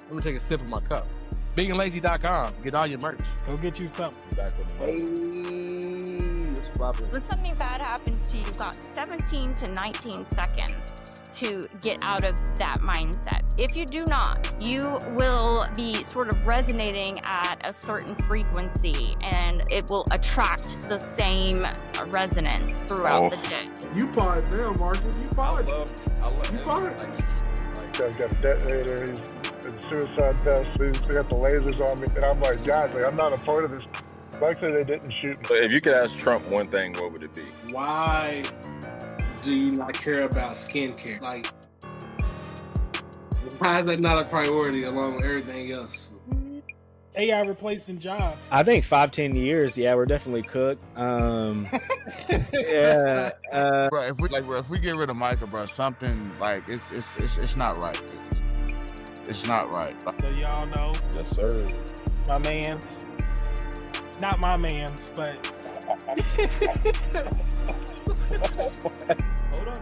Let me take a sip of my cup. BeingLazy.com. Get all your merch. Go get you something. Back with the Hey, what's poppin'? When something bad happens to you, you've got 17 to 19 seconds to get out of that mindset. If you do not, you will be sort of resonating at a certain frequency and it will attract the same resonance throughout the day. You pod now, Marcus. You pod. I love You it. pod. Guys got a detonator, he's in suicide vest, they got the lasers on me, and I'm like, guys, like, I'm not a part of this. Luckily, they didn't shoot me. So if you could ask Trump one thing, what would it be? Why do you not care about skincare? Like, why is that not a priority along with everything else? AI replacing jobs. I think 5-10 years, yeah, we're definitely cooked. Yeah. Bro, if we get rid of Micah, bro, something like it's not right. It's not right. So y'all know, Yes, sir. my man's, not my man's, but hold on.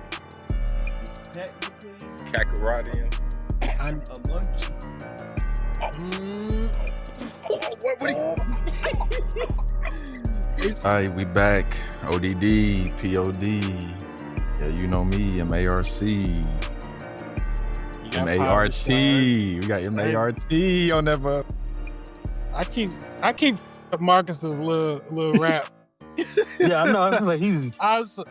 Technically, Kakaradian. I'm a monkey. Alright, we back. ODD, POD. Yeah, you know me, MARC. MART. We got MART on that, bro. I keep Marcus's little rap. Yeah, I know. I was like,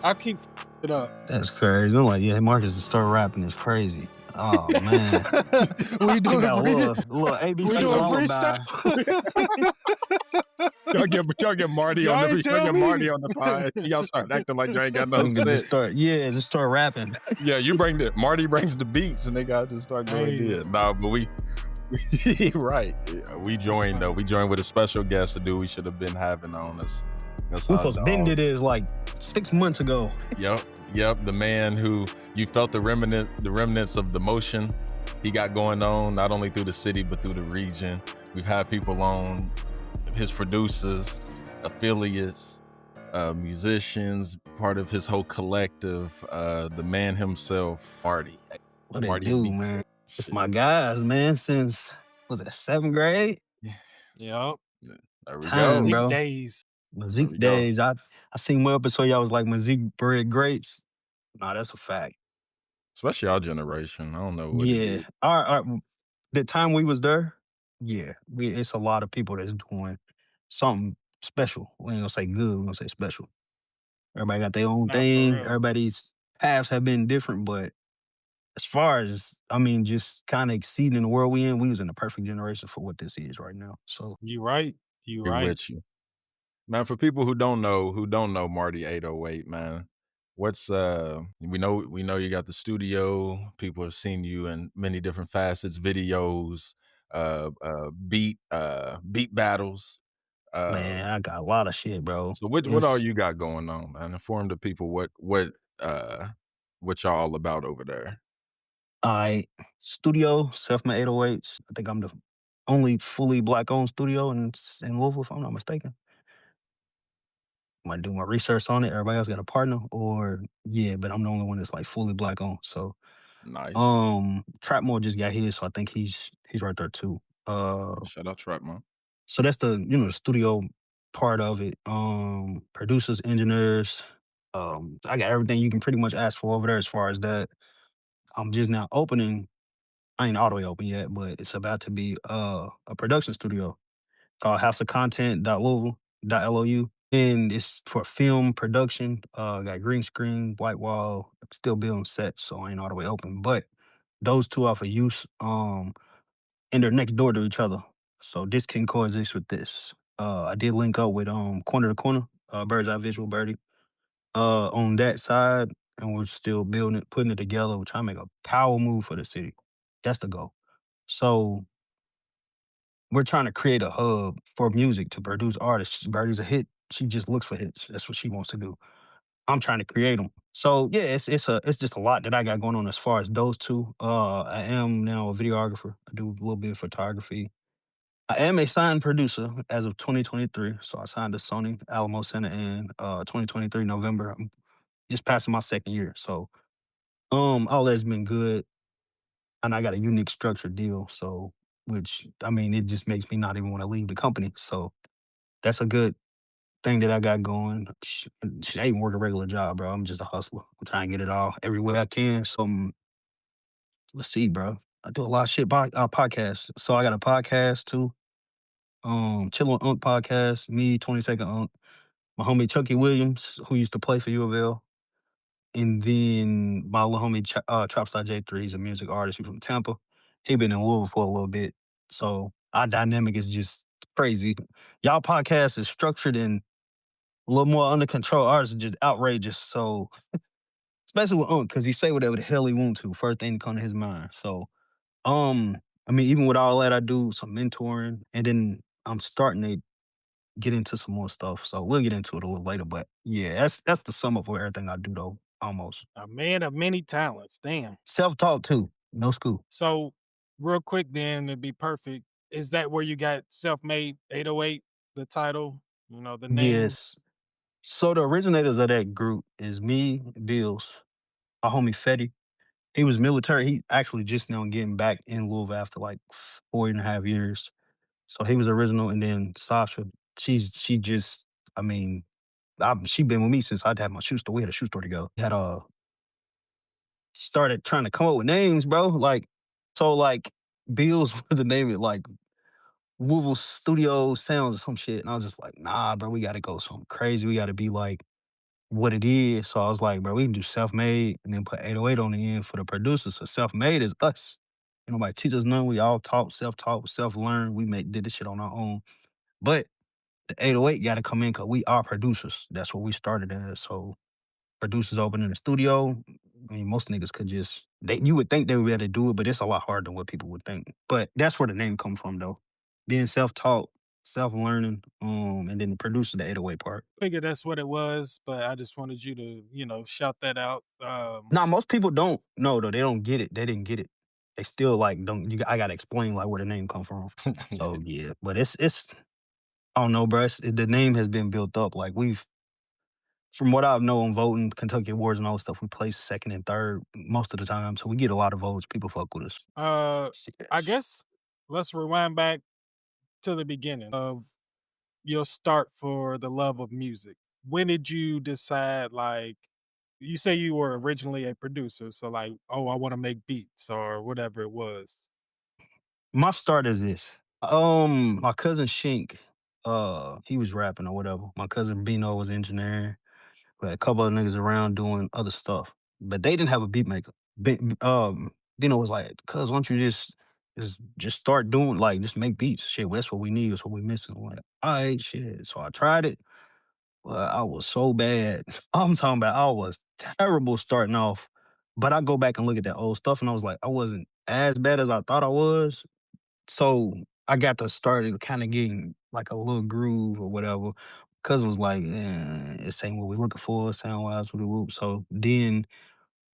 I keep it up. that's crazy. I'm like, yeah, Marcus to start rapping is crazy. Oh man, We doing got a little we ABC doing lullaby. Y'all get Marty Y'all on ain't the tell get me. Marty on the pod. Y'all start acting like you ain't got no I'm gonna sense. just start rapping. Yeah, Marty brings the beats and they got to start doing Hey. it. Nah, but we right. Yeah, we joined though. We joined with a special guest, a dude we should have been having on us. That's We our supposed been dog. did this like 6 months ago. Yep. The man who you felt the remnants of the motion he got going on, not only through the city but through the region. We've had people on, his producers, affiliates, musicians, part of his whole collective. The man himself, Marty. What it Marty do, Beats. man? It's my guys, man. Since was it 7th grade? Yep. There we Time, go. bro. Days. My There we Zeke go. days. I seen one episode. Y'all was like my Zeke bread greats. Nah, that's a fact. Especially our generation. I don't know what it Yeah, is. our the time we was there. Yeah, it's a lot of people that's doing something special. We ain't gonna say good. We gonna say special. Everybody got their own Nah, for thing. real. Everybody's paths have been different, but as far as just kind of exceeding the world we in, we was in the perfect generation for what this is right now. So You right. You Be right. with you. Man, for people who don't know Marty 808, man, what's we know you got the studio. People have seen you in many different facets, videos, beat battles. man, I got a lot of shit, bro. So what all It's you got going on, man? Inform the people what y'all all about over there. studio, SelfMade 808s. I think I'm the only fully black owned studio in Louisville, if I'm not mistaken. When I do my research on it, everybody else got a partner, or but I'm the only one that's like fully black owned. So Nice. Trapmore just got his, so I think he's right there too. Shout out Trap, man. So that's the the studio part of it. Producers, engineers. I got everything you can pretty much ask for over there as far as that. I'm just now opening. I ain't all the way open yet, but it's about to be a production studio called House of Content.Louisville.lou. And it's for film production. Got green screen, white wall, still building sets, so I ain't all the way open. But those two are for use. And they're next door to each other. So this can coexist with this. I did link up with Corner to Corner, Bird's Eye Visual Birdie, on that side, and we're still building it, putting it together. We're trying to make a power move for the city. That's the goal. So we're trying to create a hub for music to produce artists. Birdie's a hit. She just looks for hits. That's what she wants to do. I'm trying to create them. So yeah, it's just a lot that I got going on as far as those two. I am now a videographer. I do a little bit of photography. I am a signed producer as of 2023. So I signed to Sony Alamo Center in 2023 November. I'm just passing my second year. So All that's been good, and I got a unique structured deal. So, which I mean, it just makes me not even want to leave the company. So that's a good thing that I got going. I ain't work a regular job, bro. I'm just a hustler. I'm trying to get it all every way I can. So let's see, bro. I do a lot of shit by podcasts. So I got a podcast too. Chill on Unk podcast. Me, 22nd Unk. My homie Chucky Williams, who used to play for U of L. And then my little homie Trapstar J3, he's a music artist. He's from Tampa. He been in Louisville for a little bit. So our dynamic is just crazy. Y'all podcast is structured and a little more under control. Ours is just outrageous. So especially with Unc, because he say whatever the hell he want to. First thing to come to his mind. So I mean, even with all that, I do some mentoring, and then I'm starting to get into some more stuff. So we'll get into it a little later. But yeah, that's the sum up of everything I do though. Almost. A man of many talents. Damn. Self-taught too. No school. So, real quick, then to be perfect, is that where you got SelfMade 808, the title? You know, the name? Yes. So the originators of that group is me, Bills, our homie Fetty. He was military. He actually just now getting back in Louisville after like 4.5 years. So he was original, and then Sasha, she just, I mean, she been with me since I'd had my shoe store. We had a shoe store together. Had started trying to come up with names, bro. Like, so like Bills wanted to name it like Louisville Studio Sounds or some shit. And I was just like, nah, bro, we gotta go something crazy. We gotta be like what it is. So I was like, bro, we can do self-made and then put 808 on the end for the producers. So self-made is us. Ain't nobody teach us none. We all taught, self-learn. Did this shit on our own. But the 808 gotta come in because we are producers. That's what we started as. So producers open in the studio. I mean, most niggas could just you would think they would be able to do it, but it's a lot harder than what people would think. But that's where the name come from though. Being self-taught, self-learning, and then the producer, the 808 part. Figure that's what it was, but I just wanted you to, shout that out. Nah, most people don't know though. They don't get it. They didn't get it. They still like don't. I gotta explain like where the name come from. So yeah, but it's. I don't know, bro. The name has been built up. Like from what I know on voting, Kentucky Awards and all that stuff, we place second and third most of the time. So we get a lot of votes. People fuck with us. I guess let's rewind back to the beginning of your start for the love of music. When did you decide, like, you say you were originally a producer, so like, oh, I want to make beats or whatever it was. My start is this. My cousin Shink, he was rapping or whatever. My cousin Bino was engineering. We had a couple of niggas around doing other stuff, but they didn't have a beat maker. Bino was like, "Cuz, why don't you just start doing like just make beats? Shit, that's what we need. That's what we missing." I'm like, all right, shit. So I tried it, but I was so bad. I'm talking about I was terrible starting off. But I go back and look at that old stuff, and I was like, I wasn't as bad as I thought I was. So I got to start kind of getting like a little groove or whatever. Cause it was like, it's ain't what we looking for, sound wise with the whoop. So then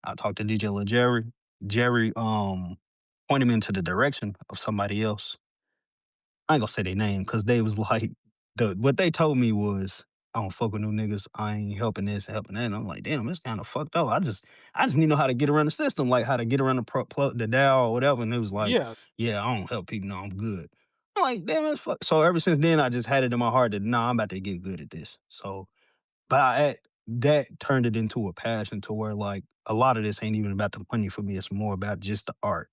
I talked to DJ Lil Jerry. Jerry pointed me into the direction of somebody else. I ain't gonna say their name because they was like what they told me was I don't fuck with new niggas. I ain't helping this and helping that. And I'm like, damn, it's kind of fucked up. I just need to know how to get around the system, like how to get around the dial or whatever. And it was like, yeah, I don't help people. No, I'm good. I'm like, damn, that's fuck. So ever since then, I just had it in my heart that nah, I'm about to get good at this. So, that turned it into a passion to where like a lot of this ain't even about the money for me. It's more about just the art.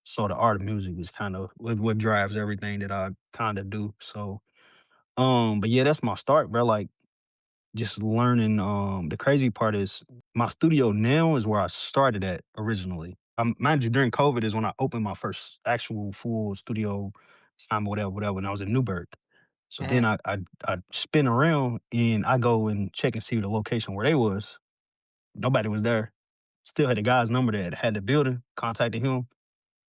So the art of music is kind of what drives everything that I kind of do. So, but yeah, that's my start, bro. Like just learning. The crazy part is my studio now is where I started at originally. Mind you, during COVID is when I opened my first actual full studio time, whatever. When I was in Newburgh. So then I spin around and I go and check and see the location where they was. Nobody was there. Still had the guy's number that had the building. Contacted him.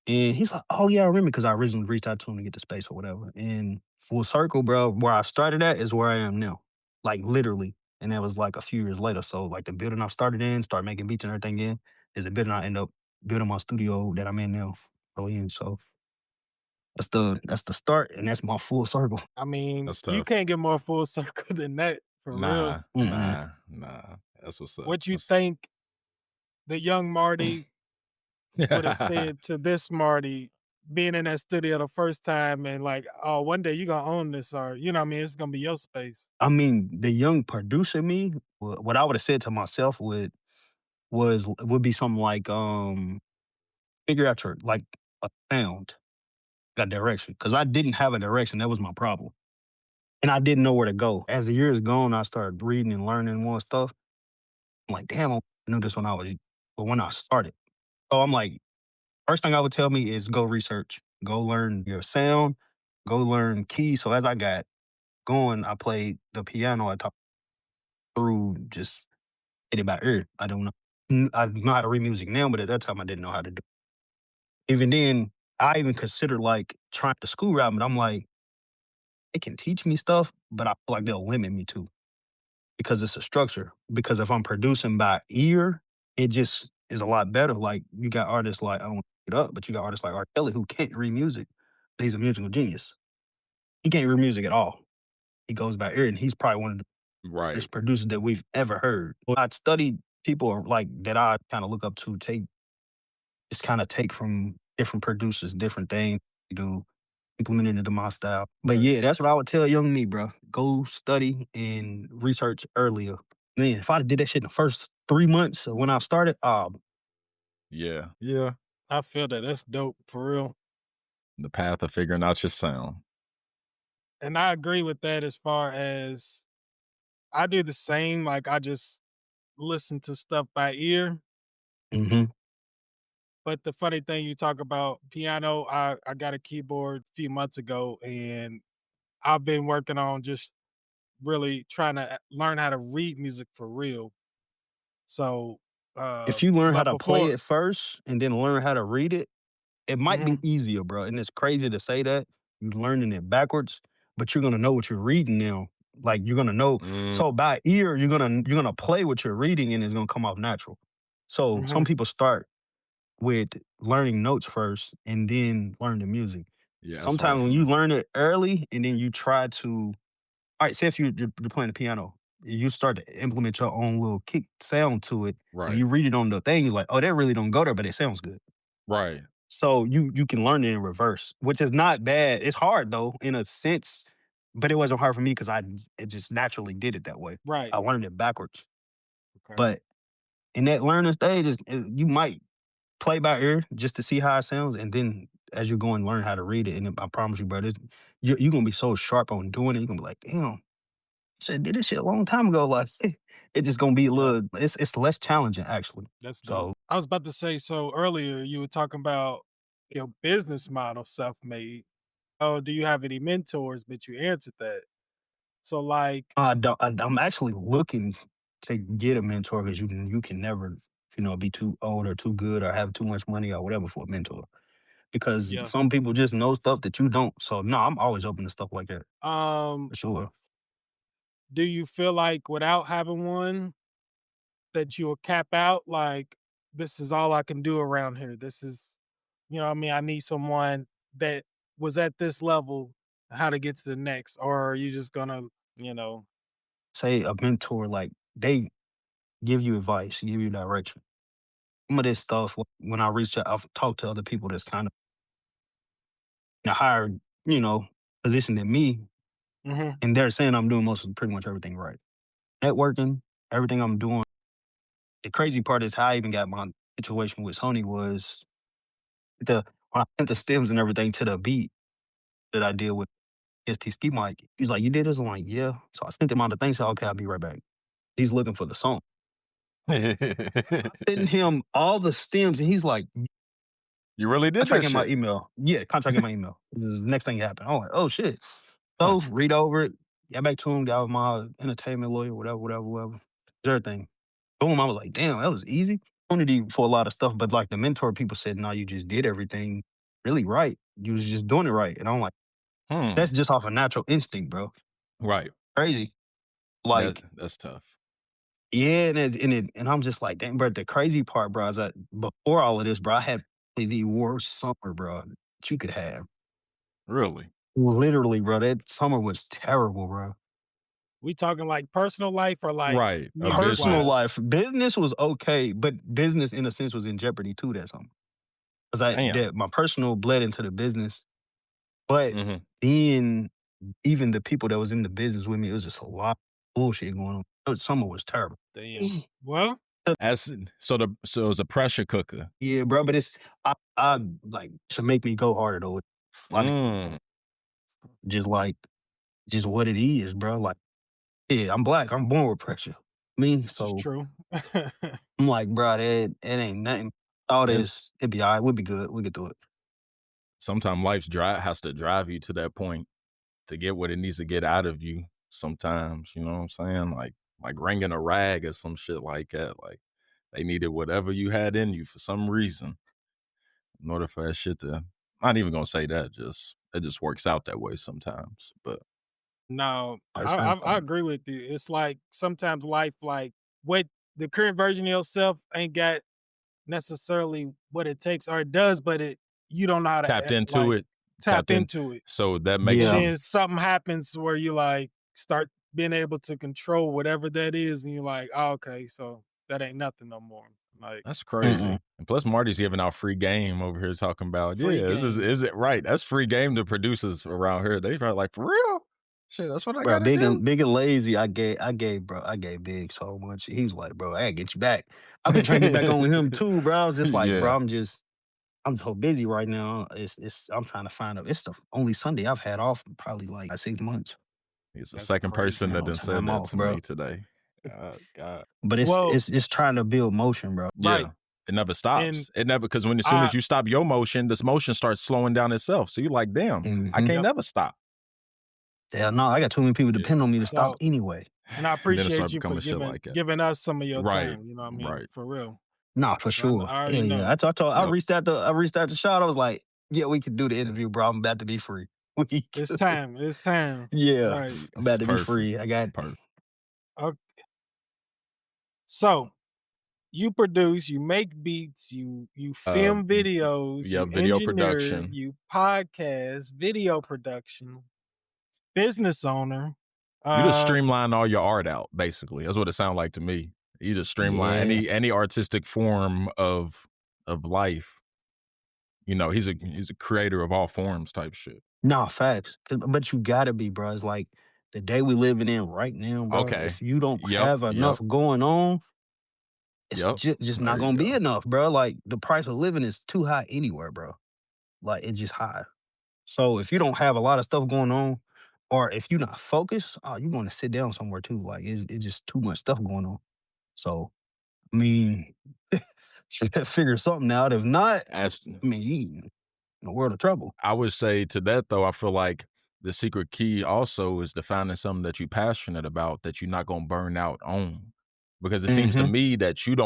And he's like, oh, yeah, I remember because I originally reached out to him to get the space or whatever. And full circle, bro, where I started at is where I am now. Like, literally. And that was like a few years later. So, like, the building I started in, started making beats and everything in, is the building I end up building my studio that I'm in now. So, that's the start, and that's my full circle. I mean, That's you tough. can't get more full circle than that, for real. Nah. That's what's up. What you That's- think the young Marty would have said to this Marty being in that studio the first time and like, oh, one day you're gonna own this, or you know what I mean, it's gonna be your space. I mean, the young producer me, what I would have said to myself would be something like, figure out your like a sound, a direction. Cause I didn't have a direction. That was my problem. And I didn't know where to go. As the years gone, I started reading and learning more stuff. I'm like, damn, I knew this when I started. So I'm like, first thing I would tell me is go research, go learn your sound, go learn keys. So as I got going, I played the piano. I talked through just hit it by ear. I don't know. I know how to read music now, but at that time I didn't know how to do it. Even then, I even considered like trying the school route, but I'm like, they can teach me stuff, but I feel like they'll limit me too because it's a structure. Because if I'm producing by ear, it just is a lot better. Like you got artists like I don't want to get up, but you got artists like R. Kelly who can't read music. But he's a musical genius. He can't read music at all. He goes by ear, and he's probably one of the Right. best producers that we've ever heard. Well, I'd studied people like that I kind of look up to take from different producers, different things you do, implement it into my style. But yeah, that's what I would tell young me, bro. Go study and research earlier. Man, if I did that shit in the first 3 months of when I started, Yeah. Yeah, I feel that. That's dope for real. The path of figuring out your sound. And I agree with that as far as I do the same. Like I just listen to stuff by ear. mm-hmm. But the funny thing you talk about piano, I got a keyboard a few months ago and I've been working on just really trying to learn how to read music for real. So If you learn how but to play before it first and then learn how to read it, it might be Mhm. easier, bro. And it's crazy to say that you're learning it backwards, but you're gonna know what you're reading now. Like you're gonna know. So by ear, you're gonna play what you're reading, and it's gonna come off natural. So some Mhm. people start with learning notes first and then learn the music. Yeah, that's hard Sometimes for when me. you learn it early and then you try to, all right, say if you're playing the piano, you start to implement your own little kick sound to it. When Right. you read it on the thing, you're like, oh, that really don't go there, but it sounds good. Right. So you can learn it in reverse, which is not bad. It's hard though, in a sense, but it wasn't hard for me because it just naturally did it that way. Right. I learned it backwards. Okay. But in that learning stage, you might play by ear just to see how it sounds, and then as you go and learn how to read it, and I promise you, bro, you're gonna be so sharp on doing it. You're gonna be like, damn, I should did this shit a long time ago. Like it's just gonna be a little. It's less challenging actually. That's dope. So I was about to say, so earlier you were talking about your business model, self-made. Oh, do you have any mentors? But you answered that. So like, I'm actually looking to get a mentor because you can never be too old or too good or have too much money or whatever for a mentor because yeah. some people just know stuff that you don't. So no, I'm always open to stuff like that for sure. Do you feel like without having one that you'll cap out? Like, this is all I can do around here. This is, you know what I mean? I need someone that was at this level, how to get to the next. Or are you just gonna, you know, Say a mentor like they give you advice, give you direction. Some of this stuff when I reach out, I've talked to other people that's kind of in a higher position than me, mhm, and they're saying I'm doing pretty much everything right. Networking, everything I'm doing. The crazy part is how I even got my situation with Sony was when I sent the stems and everything to the beat that I did with ST Ski Mike. He's like, "You did this?" I'm like, "Yeah." So I sent him all the things. So okay, I'll be right back. He's looking for the song. I sent him all the stems, and he's like, You really did that "Contract in my shit. email." Yeah, contract in my email. This is the next thing happened. I'm like, "Oh shit." So read over it. Got back to him. Got with my entertainment lawyer, whatever. Everything. Boom. I was like, "Damn, that was easy." Opportunity for a lot of stuff, but like the mentor people said, "No, you just did everything really right. You was just doing it right." And I'm like, "That's just off a natural instinct, bro." Right. Crazy. Like, That's tough. yeah, and I'm just like, dang, bro. The crazy part, bro, is that before all of this, bro, I had the worst summer, bro, that you could have. Really? Literally, bro. That summer was terrible, bro. We talking like personal life or like Right. A music Personal business. wise? life, business was okay, but business in a sense was in jeopardy too. That's something because my personal bled into the business, but then even the people that was in the business with me, it was just a lot of bullshit going on. Summer was terrible. Damn. Well, So it was a pressure cooker. Yeah, bro, but it's I like to make me go harder though. Just what it is, bro. Like, yeah, I'm black. I'm born with pressure. this is true. I'm like, bro, it ain't nothing. All this, it'd be all right. We'll be good. We'll get through it. Sometimes life's has to drive you to that point to get what it needs to get out of you. Sometimes, you know what I'm saying? Like wringing a rag or some shit like that. Like they needed whatever you had in you for some reason in order for that shit to. I'm not even gonna say that. It just works out that way sometimes. But no, I agree with you. It's like sometimes life, like what the current version of yourself ain't got necessarily what it takes, or it does, but you don't know how to tapped into it. Tap into it. So that makes and then something happens where you like start being able to control whatever that is, and you're like, oh, okay, so that ain't nothing no more. Like that's crazy. And plus, Marty's giving out free game over here talking about this is it right? That's free game to producers around here. They probably like, for real. Shit, that's what I got to do. Big and lazy. I gave Big so much. He was like, bro, I gotta get you back. I've been trying to get back on with him too, bro. I was just like, bro, I'm so busy right now. I'm trying to find it's the only Sunday I've had off in probably like 6 months. He's the second person that done said that to me today. God. But it's trying to build motion, bro. Yeah. Right. It never stops. It never, because as soon as you stop your motion, this motion starts slowing down itself. So you're like, damn, I can't never stop. Yeah, no, I got too many people depending on me to stop anyway. And I appreciate you for giving us some of your time. You know what I mean? Right. For real. Nah, for sure. I reached out the shot. I was like, yeah, we can do the interview, bro. I'm about to be free. It's time. Yeah. Right. I'm about to be free. I got perfect. Okay. So you produce, you make beats, you film videos, you video engineer, production, you podcast, video production, business owner. You just streamline all your art out, basically. That's what it sounds like to me. You just streamline any artistic form of life. You know, he's a creator of all forms type shit. Nah, facts. But you gotta be, bro. It's like the day we living in right now, bro. Okay. If you don't have enough going on, it's just not gonna be enough, bro. Like the price of living is too high anywhere, bro. Like it's just high. So if you don't have a lot of stuff going on, or if you're not focused, you're gonna sit down somewhere too. Like it's just too much stuff going on. So I mean, figure something out. If not, I mean, you in a world of trouble. I would say to that though, I feel like the secret key also is to finding something that you're passionate about that you're not gonna burn out on. Because it seems to me that you're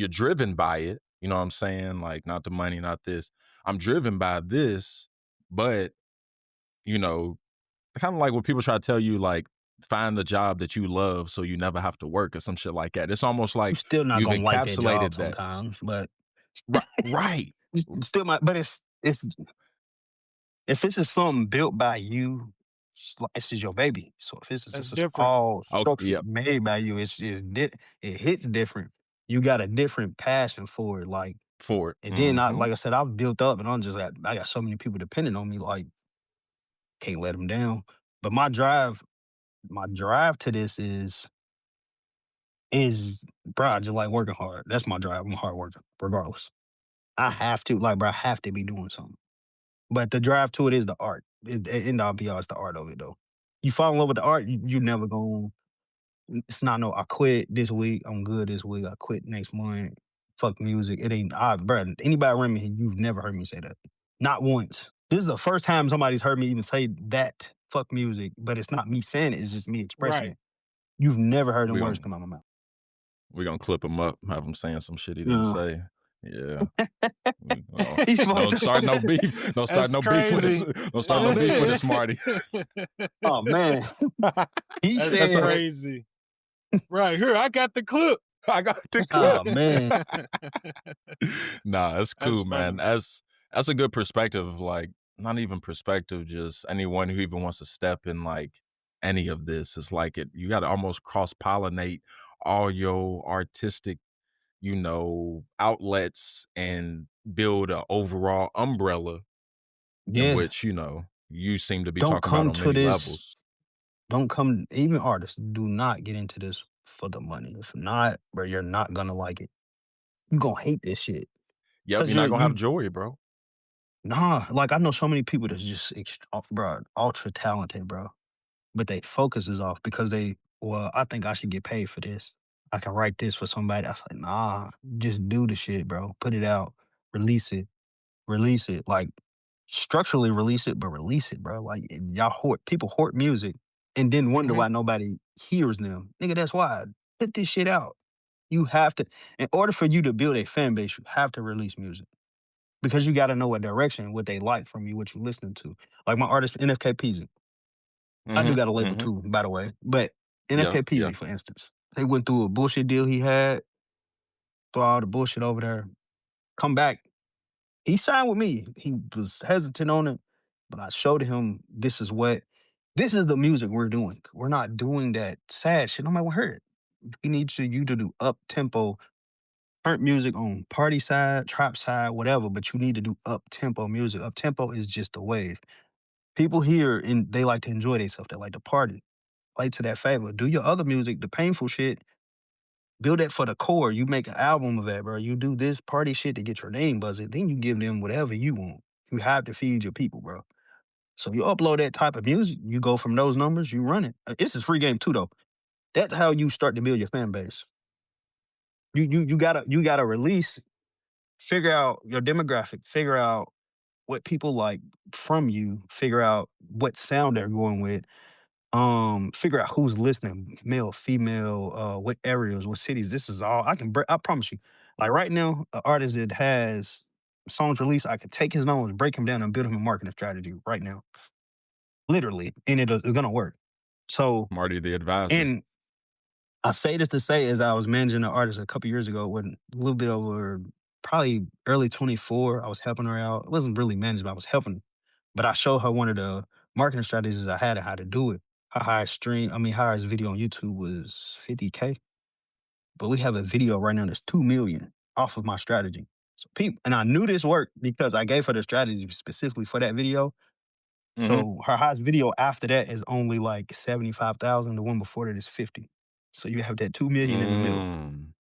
driven by it. You know what I'm saying? Like not the money, not this. I'm driven by this, but you know, kind of like when people try to tell you like find the job that you love so you never have to work or some shit like that. It's almost like you're still not you've gonna like that encapsulated job that sometimes, but right. Still but it's if this is something built by you, this is your baby. So if this is all structured made by you, it hits different. You got a different passion for it, like and then like I said, I've built up, and I got so many people depending on me, like can't let them down. But my drive to this is bro, I just like working hard. That's my drive. I'm a hard worker, regardless. I have to, like, bro, I have to be doing something. But the drive to it is the art. End all be all, it's the art of it, though. You fall in love with the art, you never going. It's not I quit this week. I'm good this week. I quit next month. Fuck music. It ain't. Bro, anybody around me, you've never heard me say that. Not once. This is the first time somebody's heard me even say that. Fuck music. But it's not me saying it. It's just me expressing it. You've never heard them words come out of my mouth. We're going to clip him up, have him saying some shit he didn't say. Yeah. Don't start no beef. Don't start no beef with this. Don't start no beef with this, Marty. Oh, man. That's crazy. Right here, I got the clip. I got the clip. Oh, man. Nah, that's cool, man. That's a good perspective. Like, not even perspective, just anyone who even wants to step in like any of this is like you got to almost cross pollinate all your artistic, outlets and build an overall umbrella in Yeah. which, you seem to be Don't talking about come on to many this. levels. Don't come. Even artists do not get into this for the money. If not, bro, you're not gonna like it. You gonna hate this shit Yep, because you're not gonna have joy, bro. nah. Like I know so many people that's just bro, ultra talented, bro, but they focus is off because well, I think I should get paid for this. I can write this for somebody. I was like, nah, just do the shit, bro. Put it out, release it, release it. Like structurally release it, but release it, bro. Like people hoard music and then wonder Mhm. why nobody hears them. Nigga, that's why. Put this shit out. You have to, in order for you to build a fan base, you have to release music because you got to know what direction, what they like from you, what you listening to. Like my artist NFK Peasy. I do Mhm. got a label Mhm. too, by the way. But Yeah, NFK yeah. Peasy, for instance, they went through a bullshit deal he had, throw all the bullshit over there, come back. He signed with me. He was hesitant on it, but I showed him this is the music we're doing. We're not doing that sad shit. Nobody will hear it. We need you to do up tempo, current music on party side, trap side, whatever, but you need to do up tempo music. Up tempo is just a wave. People here and they like to enjoy themselves. They like to party. Play to that favor. Do your other music, the painful shit. Build that for the core. You make an album of that, bro. You do this party shit to get your name buzzed. Then you give them whatever you want. You have to feed your people, bro. So you upload that type of music, you go from those numbers, you run it. This is free game too, though. That's how you start to build your fan base. You gotta release, figure out your demographic, figure out what people like from you, figure out what sound they're going with, figure out who's listening, male, female, what areas, what cities. This is all I promise you. Like right now, an artist that has songs released, I can take his numbers, break him down, and build him a marketing strategy right now, literally, and it's gonna work. So, Marty the advisor. and I say this to say, as I was managing an artist a couple years ago, when a little bit over probably early 24, I was helping her out. It wasn't really management, I was helping, but I showed her one of the marketing strategies I had and how to do it. Her highest video on YouTube was 50K, but we have a video right now that's 2 million off of my strategy. So people, and I knew this worked because I gave her the strategy specifically for that video. Mhm. So her highest video after that is only like 75,000. The one before that is 50. So you have that 2 million in the middle. Mm.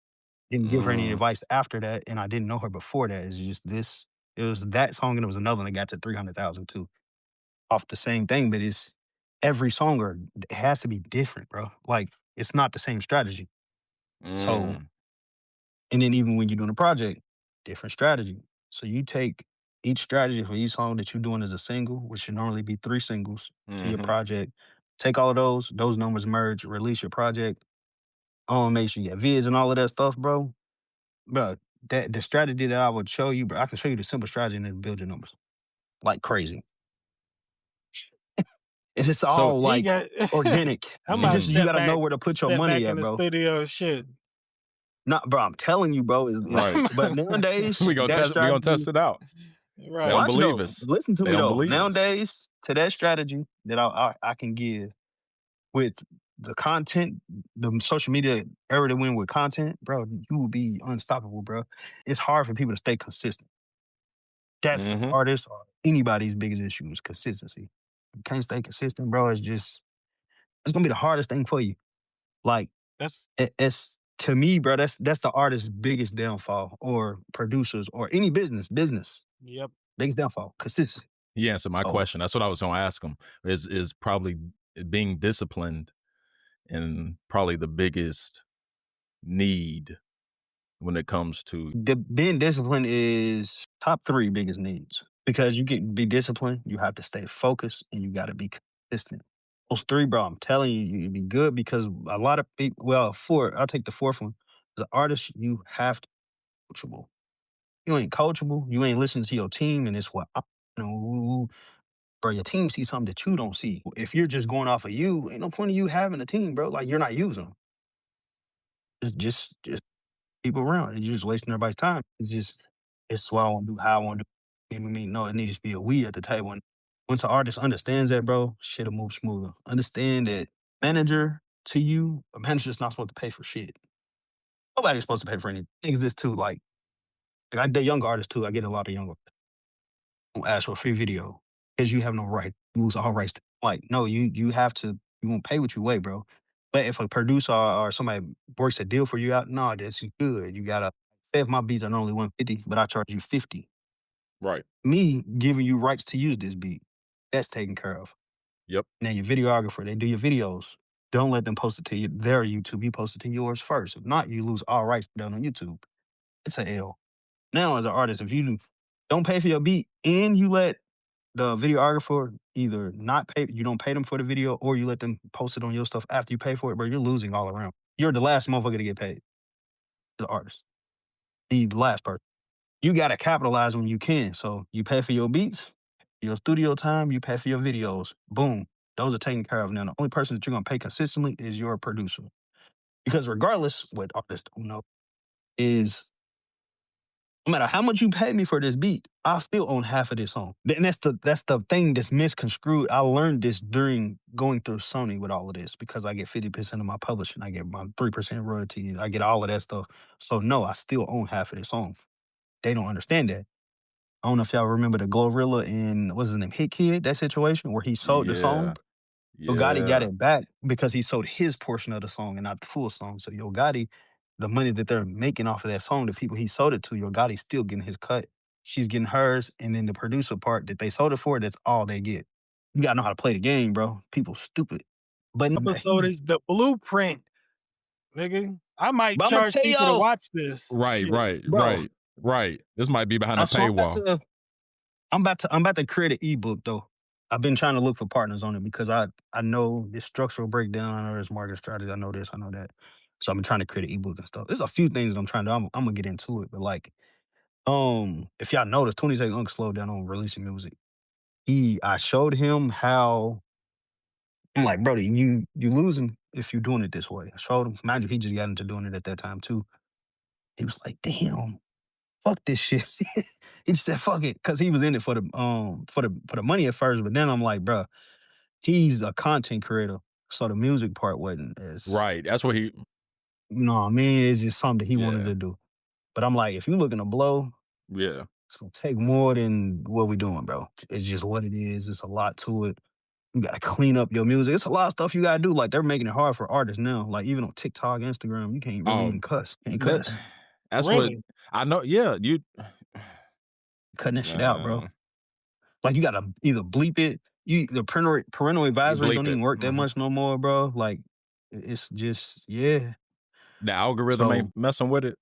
Didn't give her any Mm. advice after that, and I didn't know her before that. It's just this. It was that song, and it was another one that got to 300,000 too, off the same thing. But it's every song, or it has to be different, bro. Like it's not the same strategy. So, Mm. and then even when you're doing a project, different strategy. So you take each strategy for each song that you're doing as a single, which should normally be 3 singles to your Mhm. project. Take all of those numbers merge, release your project. Make sure you have vids and all of that stuff, bro. Bro, that the strategy that I would show you, bro, I can show you the simple strategy and then build your numbers like crazy. And it's So all He like got. organic. I It might just you mm, step gotta know back, where to put your step money back in at, the bro. studio. Shit. Not, bro. I'm telling you, bro. Is right. but nowadays we gonna that test strategy. it out. They Right. don't Watch believe though. us. Listen to They me don't though. believe us. Nowadays, to that strategy that I can give with the content, the social media era that went with content, bro, you will be unstoppable, bro. It's hard for people to stay consistent. That's Mhm. artists or anybody's biggest issue is consistency. You can't stay consistent, bro. It's gonna be the hardest thing for you. Like That's it's to me, bro. That's the artist's biggest downfall, or producers, or any business yep. biggest downfall. Consistency. He answered my So question. That's what I was gonna ask him. Is probably being disciplined and probably the biggest need when it comes to being disciplined is top 3 biggest needs because you can be disciplined. You have to stay focused and you got to be consistent. Those 3, bro. I'm telling you, you be good because a lot of people. Well, 4. I'll take the 4th one. As an artist, you have to be coachable. You ain't coachable. You ain't listening to your team, and it's what bro. Your team sees something that you don't see. If you're just going off of you, ain't no point of you having a team, bro. Like you're not using them. It's just people around. You're just wasting everybody's time. It's what I want to do, how I want to do. No, it needs to be a we at the table. And once an artist understands that, bro, shit'll move smoother. Understand that a manager's not supposed to pay for shit. Nobody's supposed to pay for anything. It exists too. Like I date younger artists too. I get a lot of younger who ask for a free video because you have no right. You lose all rights. Like, no, you have to. You won't pay what you weigh, bro. But if a producer or somebody works a deal for you out, no, that's good. You gotta say if my beats are only 150, but I charge you 50. Right. Me giving you rights to use this beat, that's taken care of. Yep. Now your videographer, they do your videos. Don't let them post it to their YouTube. You post it to yours first. If not, you lose all rights down on YouTube. It's a L. Now, as an artist, if you don't pay for your beat and you let the videographer either not pay, you don't pay them for the video, or you let them post it on your stuff after you pay for it, bro, you're losing all around. You're the last motherfucker to get paid as an artist. The last person. You got to capitalize when you can. So you pay for your beats, your studio time, you pay for your videos. Boom. Those are taken care of. Now, the only person that you're going to pay consistently is your producer. Because regardless, what artists don't know is no matter how much you pay me for this beat, I'll still own half of this song. And that's the thing that's misconstrued. I learned this during going through Sony with all of this because I get 50% of my publishing. I get my 3% royalty. I get all of that stuff. So no, I still own half of this song. They don't understand that. I don't know if y'all remember the Glorilla and what's his name, Hit Kid, that situation where he sold the song. Yo Gotti got it back because he sold his portion of the song and not the full song. So Yo Gotti, the money that they're making off of that song, the people he sold it to, Yo Gotti's still getting his cut. She's getting hers, and then the producer part that they sold it for, that's all they get. You gotta know how to play the game, bro. People stupid. But Episode is the blueprint, nigga. I might But I'ma charge tell people to y'all- watch this. Right, shit. right, Bro. right. This might be behind a So paywall. I'm about to create an ebook though. I've been trying to look for partners on it because I know this structural breakdown, I know this market strategy, I know this, I know that. So I've been trying to create an ebook and stuff. There's a few things that I'm trying to do. I'm gonna get into it, but like, if y'all notice, 20 Second Unk slowed down on releasing music. I showed him how. I'm like, brother, you losing if you doing it this way. I showed him. Mind you, he just got into doing it at that time too. He was like, damn, fuck this shit. He just said, fuck it. Cause he was in it for the money at first. But then I'm like, bro, he's a content creator. So the music part wasn't as Right. That's what he. You know what I mean? It's just something that he wanted to do. But I'm like, if you looking to blow, Yeah. it's gonna take more than what we doing, bro. It's just what it is. It's a lot to it. You gotta clean up your music. It's a lot of stuff you gotta do. Like they're making it hard for artists now. Like even on TikTok, Instagram, you can't really even cuss. You can't cuss. That's Really? what I know. Yeah, you Cutting that shit out, bro. Like you gotta either bleep it. The parental advisories don't even work that much no more, bro. Like it's just the algorithm So- ain't messing with it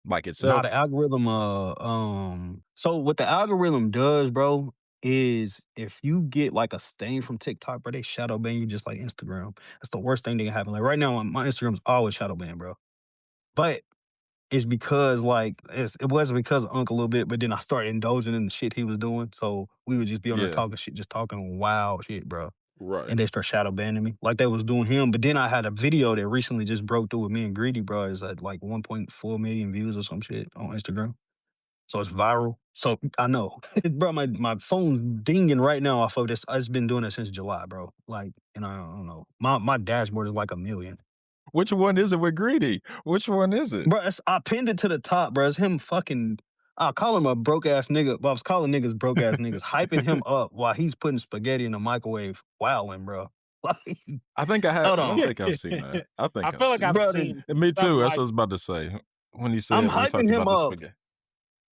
like Now itself. the algorithm, so what the algorithm does, bro, is if you get like a stain from TikTok, bro, they shadow ban you just like Instagram. That's the worst thing that can happen. Like right now, my Instagram's always shadow banned, bro. But it's because like it was because of Uncle a little bit, but then I started indulging in the shit he was doing. So we would just be on there talking shit, just talking wild shit, bro. Right. And they start shadow banning me like they was doing him. But then I had a video that recently just broke through with me and Greedy, bro. It's at like 1.4 million views or some shit on Instagram. So it's viral. So I know, bro, my phone's dinging right now off of this. It's been doing it since July, bro. Like, and I don't know. My dashboard is like 1 million. Which one is it with Greedy? Which one is it? Bro, I pinned it to the top, bro. It's him fucking. I'll call him a broke ass nigga. But I was calling niggas broke ass niggas, hyping him up while he's putting spaghetti in the microwave, wowing, bro. Like, I think I have. Hold I on. don't think I've seen that. I feel like I've Bro, seen. Me something too. That's like- what I was about to say. When he said I'm we talked hyping him about the up. spaghetti.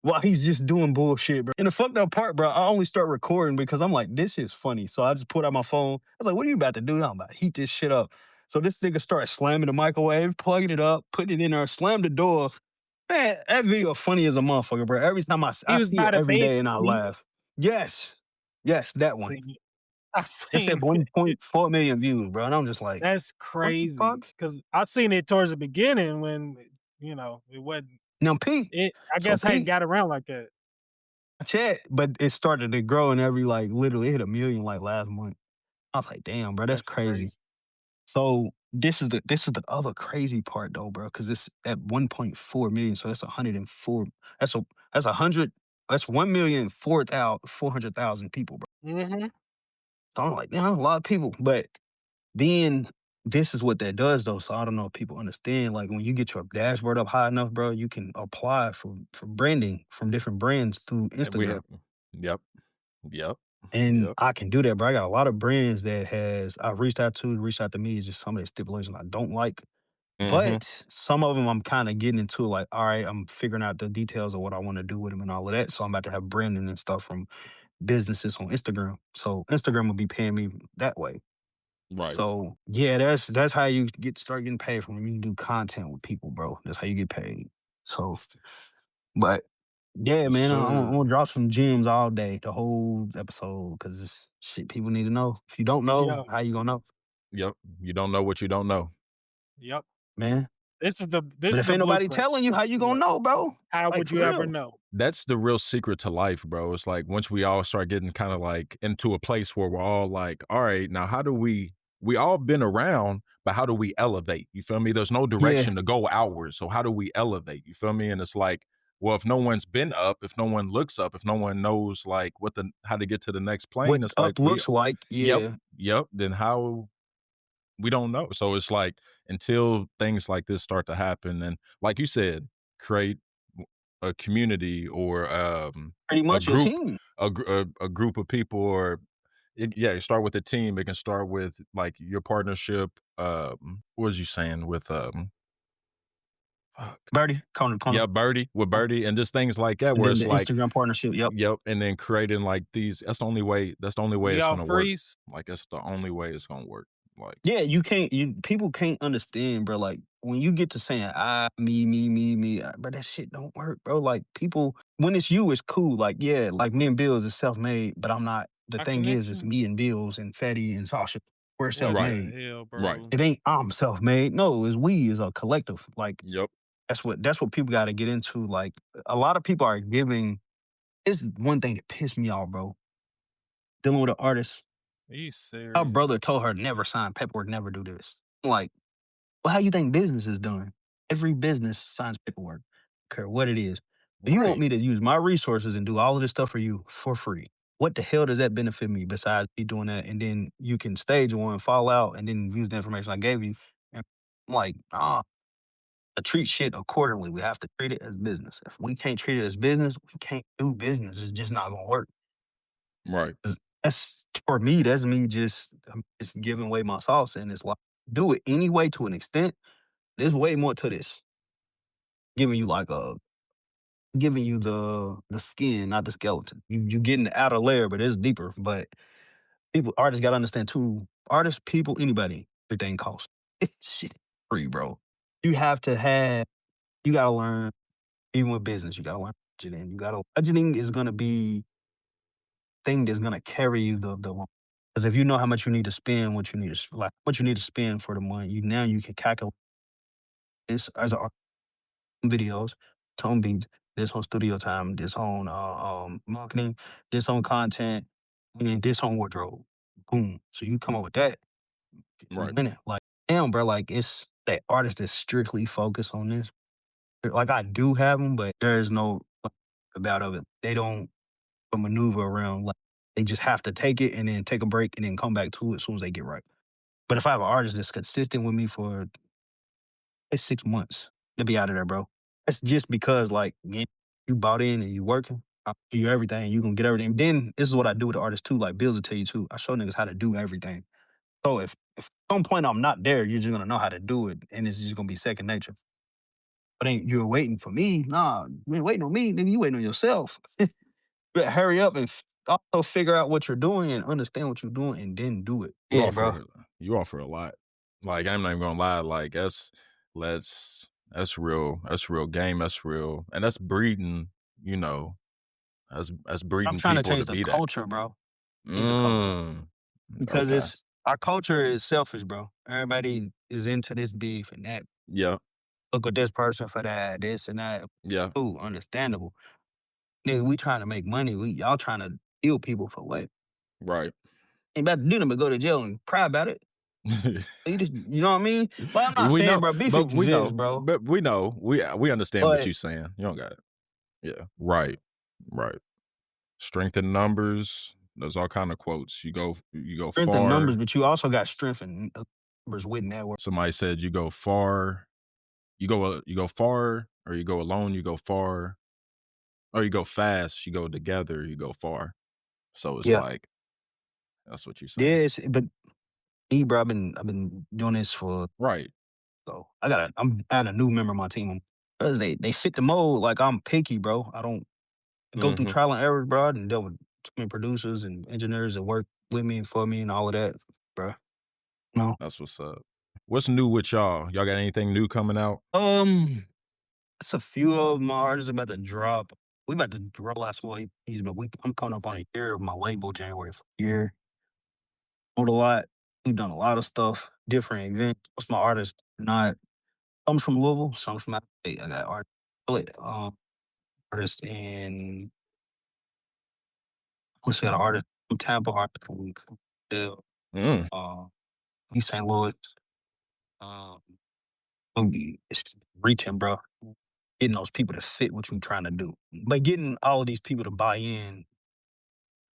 while he's just doing bullshit, bro. And the fucked up part, bro, I only start recording because I'm like, this is funny. So I just put out my phone. I was like, what are you about to do? I'm about to heat this shit up. So this nigga started slamming the microwave, plugging it up, putting it in there, slammed the door. Man, that video funny as a motherfucker, bro. Every time I was see by it the every baby day and I meat. laugh. Yes, that one. I It's seen at 1.4 million views, bro. And I'm just like, That's crazy. fuck? Because I seen it towards the beginning when it wasn't. now Pete, I So guess I ain't Pete- got around like that. chat, but it started to grow and every like literally it hit 1 million like last month. I was like, damn, bro, that's crazy. So this is the other crazy part though, bro, because it's at 1.4 million. So that's 104. That's 100 That's 1,004,400,000 people, bro. Mm-hmm. So I'm like, damn, a lot of people. But then this is what that does, though. So I don't know if people understand. Like when you get your dashboard up high enough, bro, you can apply for branding from different brands through And we Instagram. have, yep, yep, And yep. I can do that, bro. I got a lot of brands that I've reached out to me. It's just some of the stipulations I don't like. But some of them I'm kind of getting into, like, all right, I'm figuring out the details of what I want to do with them and all of that. So I'm about to have branding and stuff from businesses on Instagram. So Instagram will be paying me that way. Right. So yeah, that's how you start getting paid from when you do content with people, bro. That's how you get paid. So, but yeah, man, I'm gonna drop some gems all day, the whole episode, because it's shit people need to know. If you don't know, Yeah. how you gonna know, Yep. You don't know what you don't know. Yep. man? This is the But if ain't nobody telling you, how you gonna know, bro? How Like, would for you ever real. know? That's the real secret to life, bro. It's like once we all start getting kind of like into a place where we're all like, all right, now how do we all been around, but how do we elevate? You feel me? There's no direction to go outward. So how do we elevate? You feel me? And it's like, well, if no one's been up, if no one looks up, if no one knows like how to get to the next plane, What it's up like looks like, yeah. Yep. Then how we don't know. So it's like until things like this start to happen, and like you said, create a community or Pretty much your team. a group of people, or you start with a team. It can start with like your partnership. What was you saying with Birdie, Corner. Yeah, Birdie with Birdie, and just things like that, And where then it's the like Instagram partnership. Yep. and then creating like these. That's the only way. That's the only way it's Y'all gonna freeze? work. Like that's the only way it's gonna work. Like Yeah, people can't understand, bro. Like when you get to saying me, but that shit don't work, bro. Like people, when it's you, it's cool. Like, yeah, like me and Bills is self-made, but I'm not. The My thing is, it's connection? me and Bills and Fatty and Sasha. We're What self-made. the hell, bro? Right. It ain't I'm self-made. No, it's we as a collective. Like yep. that's what people got to get into. Like a lot of people are giving. It's one thing that pissed me off, bro. Dealing with an artist. Are you serious? Her brother told her never sign paperwork, never do this. I'm like, well, how you think business is done? Every business signs paperwork, care what it is. But you want me to use my resources and do all of this stuff for you for free. What the hell does that benefit me besides me doing that? And then you can stage one, fall out, and then use the information I gave you. And I'm like, to treat shit accordingly. We have to treat it as business. If we can't treat it as business, we can't do business. It's just not gonna work. Right. That's for me. That's me just giving away my sauce, and it's like do it anyway to an extent. There's way more to this. Giving you the skin, not the skeleton. You getting the outer layer, but it's deeper. But artists gotta understand too. Artists, people, anybody, everything costs. Shit free, bro. You gotta learn, even with business, you gotta learn budgeting. Budgeting is gonna be thing that's gonna carry you the long. Because if you know how much you need to spend, what you need to spend for the month, you can calculate this as a videos, tone beats, this on studio time, this on marketing, this on content, and this on wardrobe. Boom. So you come up with that. Right. Minute. Like, damn, bro, like it's that artist that's strictly focused on this. Like I do have them, but there's no about of it. They don't maneuver around. Like they just have to take it and then take a break and then come back to it as soon as they get right. But if I have an artist that's consistent with me for 6 months, they'll be out of there, bro. That's just because like you bought in and you working, you everything, you gonna get everything. Then this is what I do with the artists too. Like Bills will tell you too. I show niggas how to do everything. So if at some point I'm not there, you're just gonna know how to do it, and it's just gonna be second nature. But ain't you're waiting for me? Nah, you ain't waiting on me, nigga. You waiting on yourself. But hurry up and also figure out what you're doing and understand what you're doing, and then do it. You Yeah, bro. You offer a lot. Like I'm not even gonna lie. Like that's real. That's real game. That's real, and that's breeding. You know, that's breeding. I'm trying to people change to the be culture, bro. that. The culture. Because Okay. it's our culture is selfish, bro. Everybody is into this beef and that. Yeah. Look at this person for that, this and that. Yeah. Ooh, understandable. Nigga, we trying to make money. Y'all trying to steal people for what? Right. Ain't about to do them but go to jail and cry about it. You know what I mean? Well, I'm not we saying, know, bro, beef but we exists, know, bro. but we know, we understand what But you're saying. You don't got it. Yeah. Right. Right. Strength in numbers. There's all kind of quotes. You go Strength in far. numbers, but you also got strength in numbers with network. Somebody said you go far. You go far, or you go alone. You go far, or you go fast. You go together. You go far. So it's Yeah. like that's what you're saying. Yes, but me, bro, I've been doing this for Right. so I'm adding a new member of my team. Cause they fit the mold. Like I'm picky, bro. I don't go through trial and error, bro, and deal with too many producers and engineers that work with me and for me and all of that, bro. No. That's what's up. What's new with y'all? Y'all got anything new coming out? It's a few of my artists about to drop. We about to drop last one EPs, but I'm coming up on a year of my label, January year. Wrote a lot. We've done a lot of stuff, different events. Most of my artists not some from Louisville, some from out of state. I got artists in let's got an artist from Tampa, artist from Dale, East St. Louis. It's reaching, bro. Getting those people to fit what you're trying to do. But getting all of these people to buy in,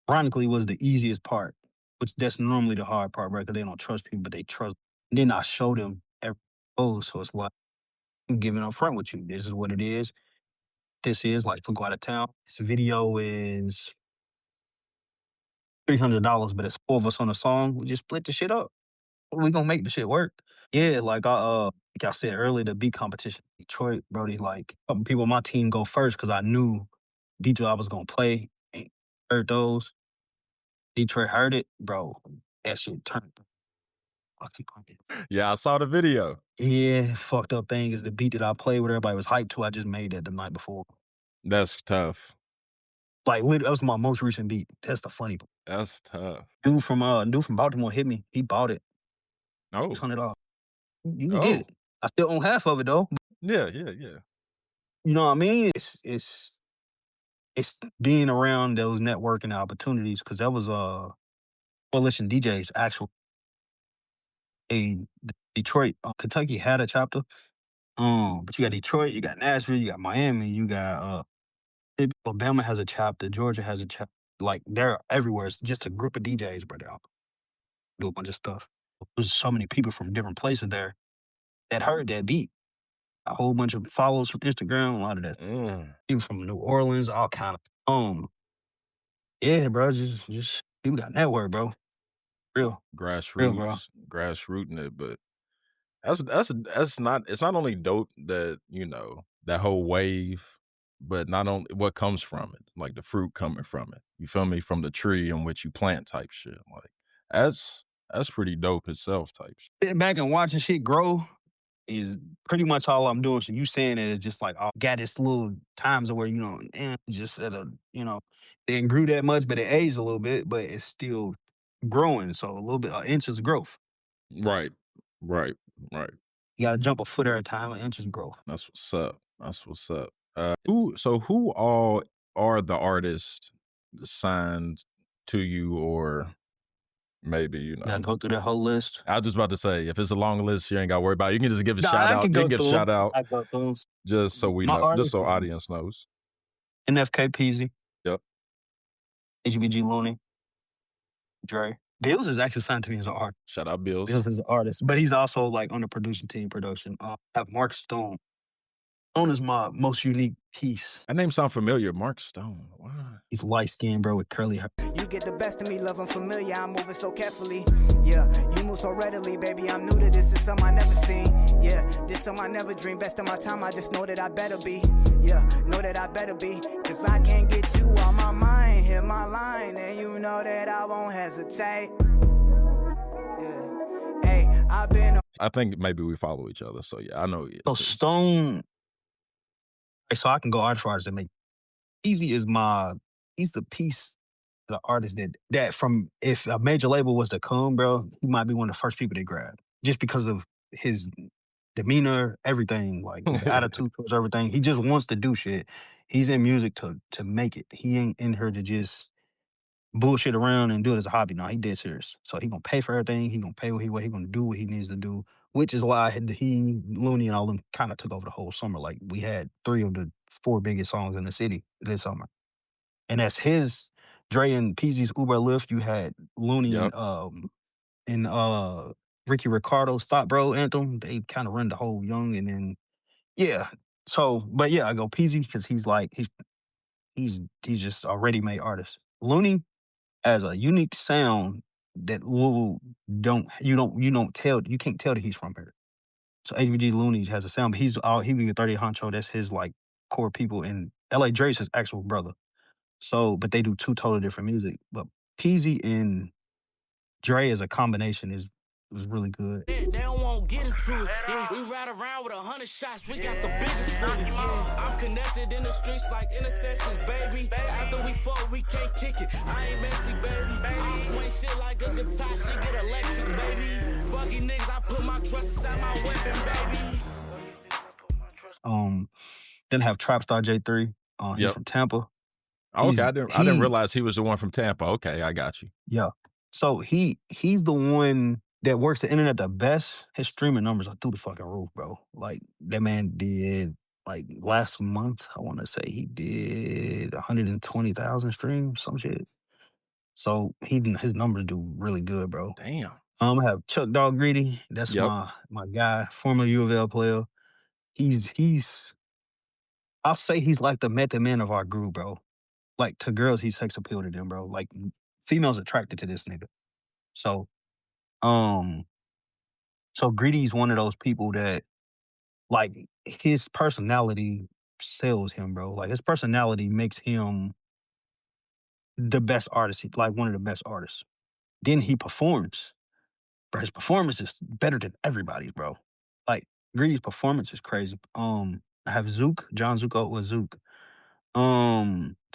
ironically, was the easiest part, which that's normally the hard part, right? Because they don't trust people, but they trust. And then I show them every so it's like I'm giving up front with you. This is what it is. This is like for go out of town. This video is $300, but it's four of us on a song. We just split the shit up. We gonna make the shit work. Yeah, like I said earlier, the beat competition in Detroit, Brody, like a couple people on my team go first because I knew beats I was gonna play and heard those. Detroit heard it, bro. That shit turned. Yeah, I saw the video. Yeah, fucked up thing is the beat that I played with everybody was hyped to. I just made that the night before. That's tough. Like that was my most recent beat. That's the funny part. That's tough. Dude from Baltimore hit me. He bought it. Oh, $600. You can get it. I still own half of it though. Yeah. You know what I mean? It's being around those networking opportunities because that was Coalition DJs actual. Detroit, Kentucky had a chapter. But you got Detroit, you got Nashville, you got Miami, you got Alabama has a chapter, Georgia has a chapter. Like they're everywhere. It's just a group of DJs, bro. They all do a bunch of stuff. There's so many people from different places there that heard that beat. A whole bunch of followers from Instagram, a lot of that. People from New Orleans, all kind of. Yeah, bro. Just people got network, bro. Real grassrooting it, but that's not. It's not only dope that that whole wave, but not only what comes from it, like the fruit coming from it. You feel me? From the tree in which you plant, type shit. Like that's pretty dope itself, type shit. Sitting back and watching shit grow is pretty much all I'm doing. So you saying it is just like I got this little times where just at a it didn't grew that much, but it aged a little bit, but it's still growing. So a little bit inches of growth. Right. You gotta jump a foot at a time, an inches of growth. That's what's up. Who all are the artists signed to you, or maybe Gotta go through that whole list. I was just about to say, if it's a long list, you ain't gotta worry about it. You can just give a shout I out. can You go can give a through shout 'em. out I go through 'em. just so we My know, just so artist is- audience knows. NFK Peasy. Yep. HBG Looney. Dre. Bills is actually signed to me as an artist. Shout out Bills. Bills is an artist, but he's also like on the production team. I have Mark Stone. Stone is my most unique piece. That name sound familiar. Mark Stone. Why? He's light skinned, bro, with curly hair. You get the best of me, love unfamiliar. I'm moving so carefully. Yeah, you move so readily, baby. I'm new to this. It's something I never seen. Yeah, this something I never dreamed. Best of my time, I just know that I better be. Yeah, know that I better be. Cause I can't get you on my mind. Hit my line, and you know that I won't hesitate. Yeah, hey, I've been. I think maybe we follow each other. So yeah, I know he is. So Stone. So I can go artist for artist and make. Easy is he's the piece, the artist that from if a major label was to come, bro, he might be one of the first people they grab just because of his demeanor, everything, like his attitude towards everything. He just wants to do shit. He's in music to make it. He ain't in here to just bullshit around and do it as a hobby. No, he dead serious. So he gonna pay for everything. He gonna pay what he gonna do what he needs to do. Which is why he, Looney, and all them kind of took over the whole summer. Like we had 3 of the 4 biggest songs in the city this summer. and that's his. Dre and Peasy's Uber Lyft. You had Looney Yep. and Ricky Ricardo Stop Bro anthem. They kind of run the whole young, and then yeah. So, but yeah, I go Peasy because he's like he's just a ready made artist. Looney has a unique sound that Louisville you can't tell that he's from here. So AVG Looney has a sound, but he be a 30 honcho. That's his like core people. And LA Dre's his actual brother. So, but they do two totally different music. But Peasy and Dre as a combination was really good. They don't want to get into it. Yeah, we ride around with 100 shots. We got the biggest food. Yeah, I'm connected in the streets like intersections, baby. After we fuck, we can't kick it. I ain't messy, baby. I swing shit like a guitar. She get electric, baby. Fucking niggas, I put my trust inside my weapon, baby. Then have Trap Star J3. He's Yep. from Tampa. Oh, okay, I didn't realize he was the one from Tampa. Okay, I got you. Yeah. So he's the one that works the internet the best. His streaming numbers are through the fucking roof, bro. Like that man did like last month, I want to say he did 120,000 streams, some shit. So his numbers do really good, bro. Damn. I have Chuck Dog Greedy. That's Yep. my guy, former U of L player. He's I'll say he's like the method man of our group, bro. Like to girls, he's sex appeal to them, bro. Like females attracted to this nigga. So, so Greedy's one of those people that, like, his personality sells him, bro. Like his personality makes him the best artist, like one of the best artists. Then he performs, bro. His performance is better than everybody's, bro. Like Greedy's performance is crazy. I have Zook, John Zuko with Zook.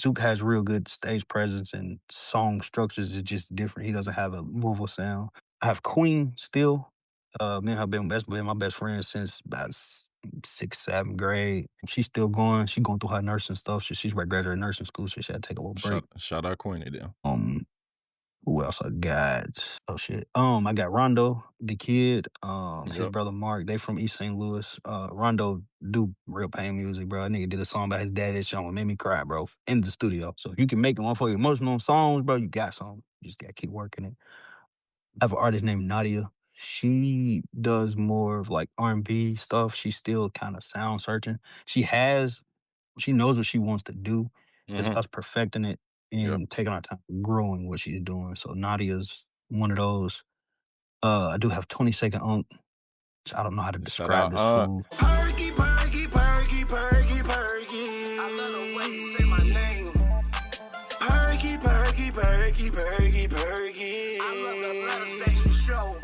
Zook has real good stage presence and song structures is just different. He doesn't have a Louisville sound. I have Queen still. Me and her been my best friend since about 6th, 7th grade. She's still going. She's going through her nursing stuff. She's graduating nursing school, so she had to take a little break. Shout out Queenie then. Who else I got? Oh shit. I got Rondo, the kid, his Yep. brother Mark. They from East St. Louis. Rondo do real pain music, bro. That nigga did a song about his dad. That song made me cry, bro. In the studio. So if you can make a motherfucking emotional songs, bro, you got something. You just gotta keep working it. I have an artist named Nadia. She does more of like R&B stuff. She's still kind of sound searching. She knows what she wants to do. It's us perfecting it and taking our time growing what she's doing. So Nadia's one of those. I do have 20-second Unk. I don't know how to describe this fool. Perky, perky, perky, perky, perky. I love the way you say my name. Perky, perky, perky, perky, perky. I love the letters that you show.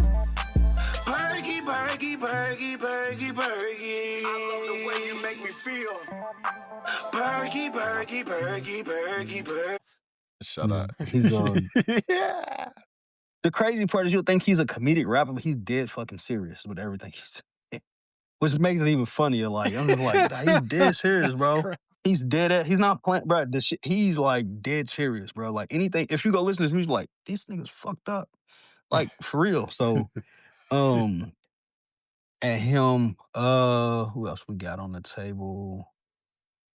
Perky, perky, perky, perky, perky. I love the way you make me feel. Perky, perky, perky, perky, perky. Shut up. He's Yeah. The crazy part is you'll think he's a comedic rapper, but he's dead fucking serious with everything he's saying. Which makes it even funnier. Like, I'm just like, he's dead serious, bro. He's dead he's not playing, bro. This shit, he's like dead serious, bro. Like anything, if you go listen to this music, like, these niggas fucked up. Like, for real. So, and him, who else we got on the table?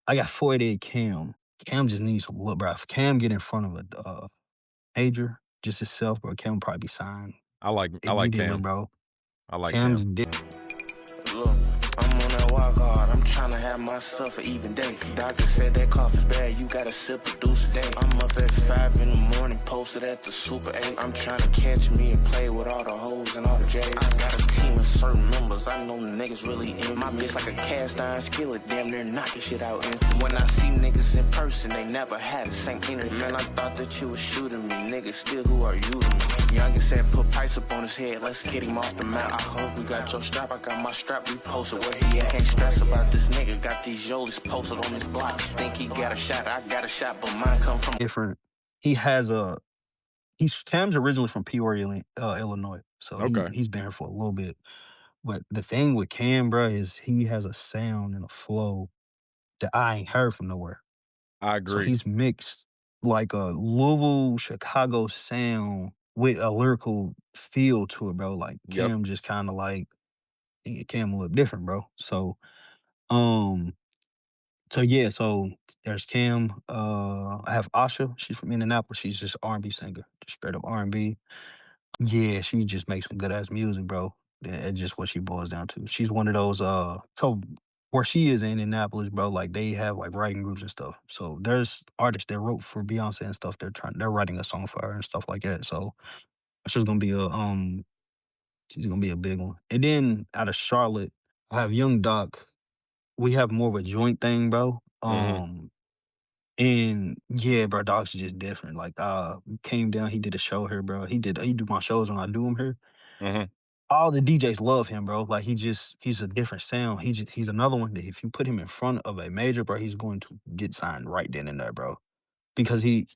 I got 48 Cam. Cam just needs some look, bro. If Cam get in front of a major, just himself, bro, Cam will probably be signed. I like Cam, bro. I like Cam's Cam. Look, I'm on that walk hard. I'm trying to have myself an even day. Doctor said that cough is bad. You gotta sip produce a day. I'm up at 5 in the morning, posted at the Super 8. I'm trying to catch me and play with all the hoes and all the J's. I got a team of certain members. I know the niggas really in my bitch like a cast iron skillet. Damn, they're knocking shit out. And when I see niggas in person, they never had the same energy. Man, I thought that you was shooting me. Niggas, still, who are you to me? Youngest said put price up on his head. Let's get him off the map. I hope we got your strap. I got my strap. We posted where he at. Can't stress about this nigga. Got these Yolis posted on his block. Think he got a shot. I got a shot, but mine come from different. He has Cam's originally from Peoria, Illinois. So he's been here for a little bit. But the thing with Cam, bro, is he has a sound and a flow that I ain't heard from nowhere. I agree. So he's mixed like a Louisville, Chicago sound with a lyrical feel to it, bro. Like Cam just kind of like, Cam a little different, bro. So, So yeah, so there's Cam. I have Asha. She's from Indianapolis. She's just R&B singer, just straight up R&B. Yeah, she just makes some good ass music, bro. That's just what she boils down to. She's one of those. So where she is in Indianapolis, bro, like they have like writing groups and stuff. So there's artists that wrote for Beyonce and stuff. They're writing a song for her and stuff like that. So she's gonna be she's gonna be a big one. And then out of Charlotte, I have Young Doc. We have more of a joint thing, bro. And yeah, bro, Doc's just different. Like, came down, he did a show here, bro. He do my shows when I do them here. Mm-hmm. All the DJs love him, bro. Like he's a different sound. He's another one that if you put him in front of a major, bro, he's going to get signed right then and there, bro. Because he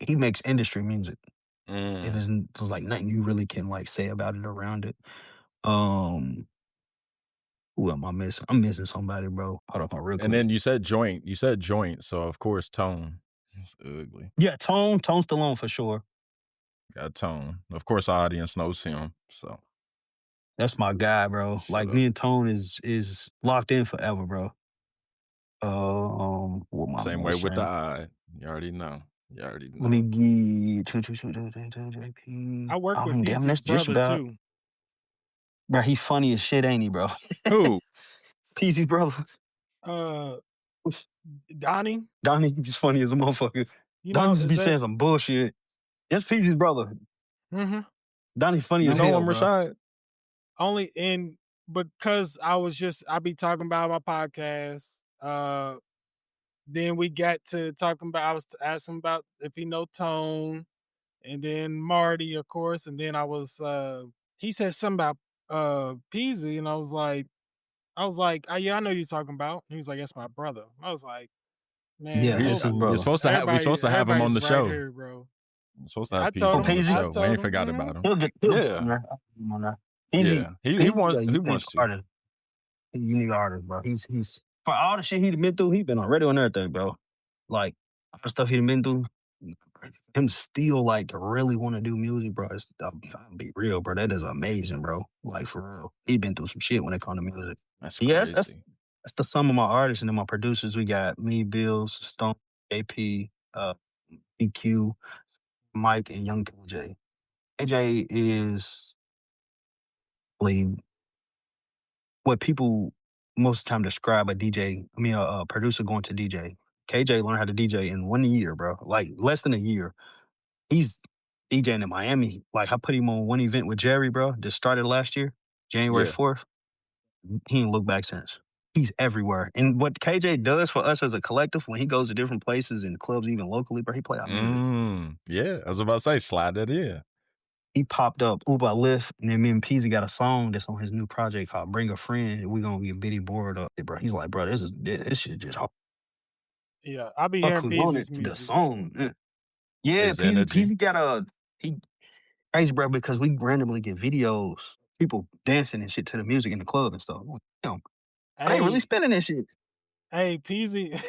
makes industry music. And there's like nothing you really can like say about it around it. Um who am I missing? I'm missing somebody, bro. Hold on real quick. And then you said joint. So of course Tone. It's ugly. Yeah, Tone's still on for sure. Got Tone. Of course our audience knows him. So that's my guy, bro. Like me and Tone is locked in forever, bro. Same way with the eye. You already know. Let me get JP. I work with damn, Peasy's that's just brother about. too. Bro, he funny as shit, ain't he, bro? Who? Peasy's brother. Donnie. Donnie, he's funny as a motherfucker. You Donnie know, just be saying some bullshit. That's Peasy's brother. Mm-hmm. Donnie's funny as know hell, him, bro. Rashad? Only in because I be talking about my podcast. Then we got to talking about. I was asking about if he know Tone, and then Marty, of course, and then I was. He said something about Peasy, and I was like, oh, yeah, I know you're talking about. He was like, that's my brother. I was like, man, Yeah, that's his brother. We're supposed to have him on the show. Here, bro. We're supposed to have I Peasy told on the him. show. We ain't forgot about him. He'll get on there. Easy. He wants to. Artist. He's a unique artist, bro. He's for all the shit he'd been through. He been on radio and everything, bro. Like all the stuff he'd been through. Him still like really want to do music, bro. I'll be real, bro. That is amazing, bro. Like for real, he been through some shit when it comes to music. That's yes, crazy. that's the sum of my artists and then my producers. We got me, Bills, Stone, AP, EQ, Mike, and Young KJ. KJ is what people most of the time describe a DJ. I mean, a producer going to DJ. KJ learned how to DJ in 1 year, bro. Like less than a year. He's DJing in Miami. Like I put him on one event with Jerry, bro. That started last year, January 4th. He ain't looked back since. He's everywhere. And what KJ does for us as a collective, when he goes to different places and clubs, even locally, bro, he play our music. Yeah, I was about to say, slide that in. He popped up Uber Lyft, and then me and Peasy got a song that's on his new project called Bring a Friend. We gonna get Biddy bored up, bro. He's like, bro, this shit just hard. Yeah, I be hearing Peasy's music. The song. Yeah, Peasy got he crazy, bro, because we randomly get videos, people dancing and shit to the music in the club and stuff. Damn, I ain't really spinning that shit. Hey, Peasy,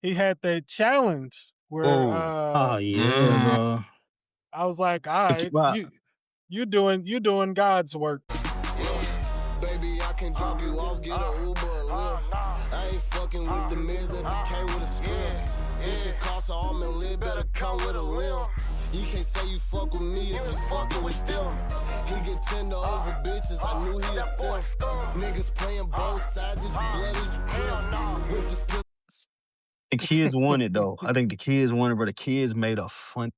he had that challenge where bro. I was like, all right, you're doing God's work. Baby, I can drop you off, get a Uber or Lyft. I ain't fucking with the mids, that's came with a script. This shit costs an arm and leg, better come with a limb. You can't say you fuck with me if you fucking with them. He get tender over bitches, I knew he a simp. Niggas playing both sides, if you blood is crib. With this the kids won it though. I think the kids won it, but the kids made a fun.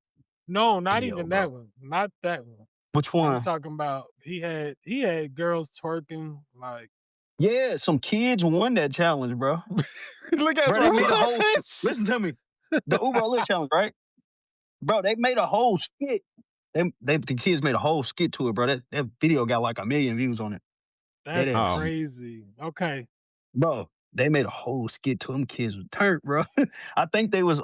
No, not video, even bro. that one. Not that one. Which one? I'm talking about he had girls twerking like. Yeah, some kids won that challenge, bro. Look at bro, they made a whole. Listen to me, the Uber Lyft challenge, right? Bro, they made a whole skit. The kids made a whole skit to it, bro. That video got like 1 million views on it. That's crazy. Okay, bro. They made a whole skit to them kids with turned, bro. I think they was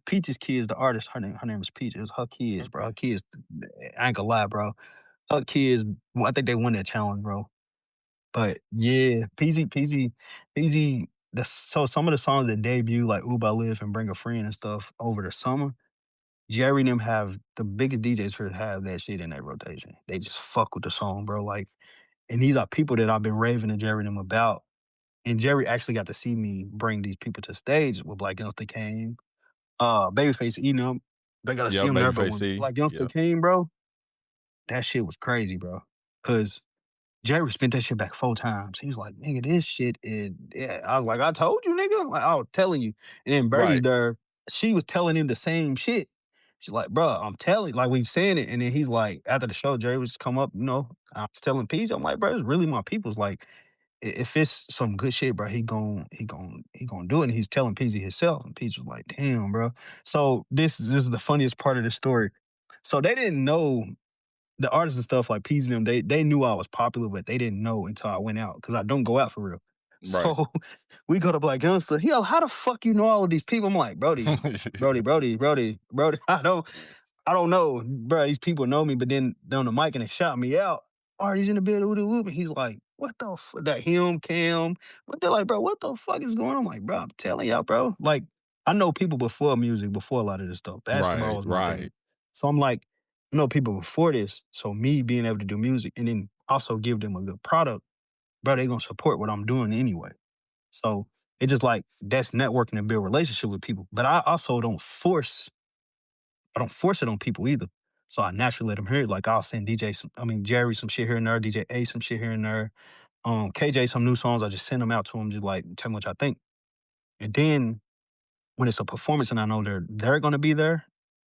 Peach's kids, the artist. Her name was Peach. It was her kids, bro. Her kids, I ain't gonna lie, bro. Her kids, I think they won that challenge, bro. But yeah, Peasy. So some of the songs that debut, like Uber Live and Bring a Friend and stuff, over the summer, Jerry and them have the biggest DJs for have that shit in their rotation. They just fuck with the song, bro. Like, and these are people that I've been raving to Jerry and them about. And Jerry actually got to see me bring these people to stage with Black Youngster came. Babyface eating them. They got to see Yep, him there. But Babyface when C. Black Youngster Yep. came, bro, that shit was crazy, bro. Because Jerry spent that shit back 4 times. He was like, nigga, this shit is. Yeah. I was like, I told you, nigga. Like, I was telling you. And then Birdie's Right. there. She was telling him the same shit. She's like, bro, I'm telling, like, we saying it. And then he's like, after the show, Jerry was just come up, I was telling Peace. I'm like, bro, it's really my people's. Like, if it's some good shit, bro, he gon' do it. And he's telling Peasy himself. And Peasy was like, damn, bro. So this is the funniest part of the story. So they didn't know the artists and stuff like Peasy and them, they knew I was popular, but they didn't know until I went out because I don't go out for real. Right. So we go to Black Youngster. He like, how the fuck you know all of these people? I'm like, Brody, I don't know, bro. These people know me, but then they're on the mic and they shout me out. Marty's in the building, whoop, and he's like, what the fuck? That him, Cam. But they're like, bro, what the fuck is going on? I'm like, bro, I'm telling y'all, bro. Like, I know people before music, before a lot of this stuff. Basketball was my thing. So I'm like, I know people before this. So me being able to do music and then also give them a good product, bro, they're gonna support what I'm doing anyway. So it's just like that's networking and build relationship with people. But I also don't force it on people either. So I naturally let them hear it. Like I'll send Jerry some shit here and there, DJ A some shit here and there. KJ some new songs, I just send them out to them, just like tell me what I think. And then when it's a performance and I know they're gonna be there,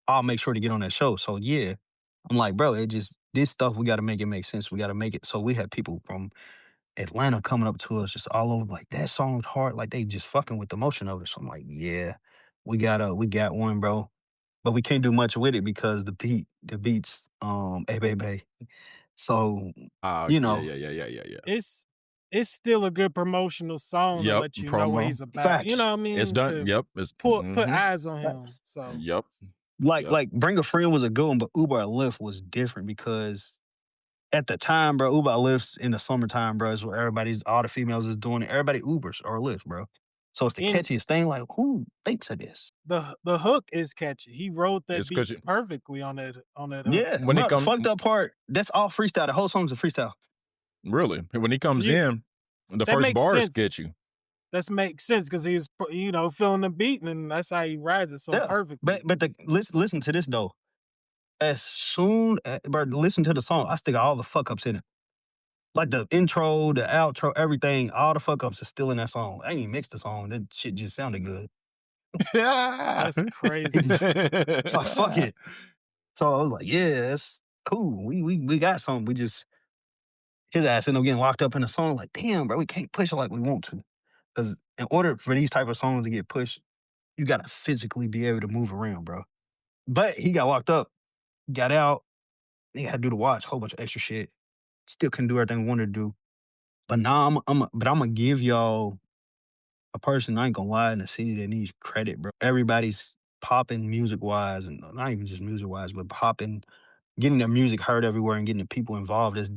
I'll make sure to get on that show. So yeah, I'm like, bro, this stuff we gotta make it make sense. We gotta make it so we had people from Atlanta coming up to us just all over like that song's hard, like they just fucking with the motion of it. So I'm like, yeah, we got one, bro. But we can't do much with it because the beats, hey baby. So, Yeah. It's still a good promotional song to Yep, let you know what promo. he's about. Facts. You know what I mean? It's done. To Yep. It's put eyes on him. So Yep. Like Bring a Friend was a good one, but Uber or Lyft was different because at the time, bro, Uber or Lyft's in the summertime, bro, is where all the females is doing it. Everybody Ubers or Lyft, bro. So it's the catchiest thing. Like, who thinks of this? The hook is catchy. He wrote that It's 'cause beat perfectly on that hook. Yeah, When bro, it the comes, fucked up part, that's all freestyle. The whole song's a freestyle. really, when he comes in, the that first makes bars sense. get you. That makes sense because he's feeling the beat and that's how he rises so perfectly. But listen to this though. As soon as, bro, listen to the song, I stick all the fuck ups in it. Like the intro, the outro, everything, all the fuck ups are still in that song. I ain't even mixed the song. That shit just sounded good. That's crazy. It's like, fuck it. So I was like, yeah, it's cool. We got something. We just, his ass ended up getting locked up in the song. Like, damn, bro, we can't push it like we want to. Because in order for these type of songs to get pushed, you got to physically be able to move around, bro. But he got locked up, got out. They had to do the watch, whole bunch of extra shit. Still couldn't do everything we wanted to do. But now I'm gonna give y'all a person, I ain't gonna lie, in the city that needs credit, bro. Everybody's popping music wise, and not even just music wise, but popping, getting their music heard everywhere and getting the people involved. That's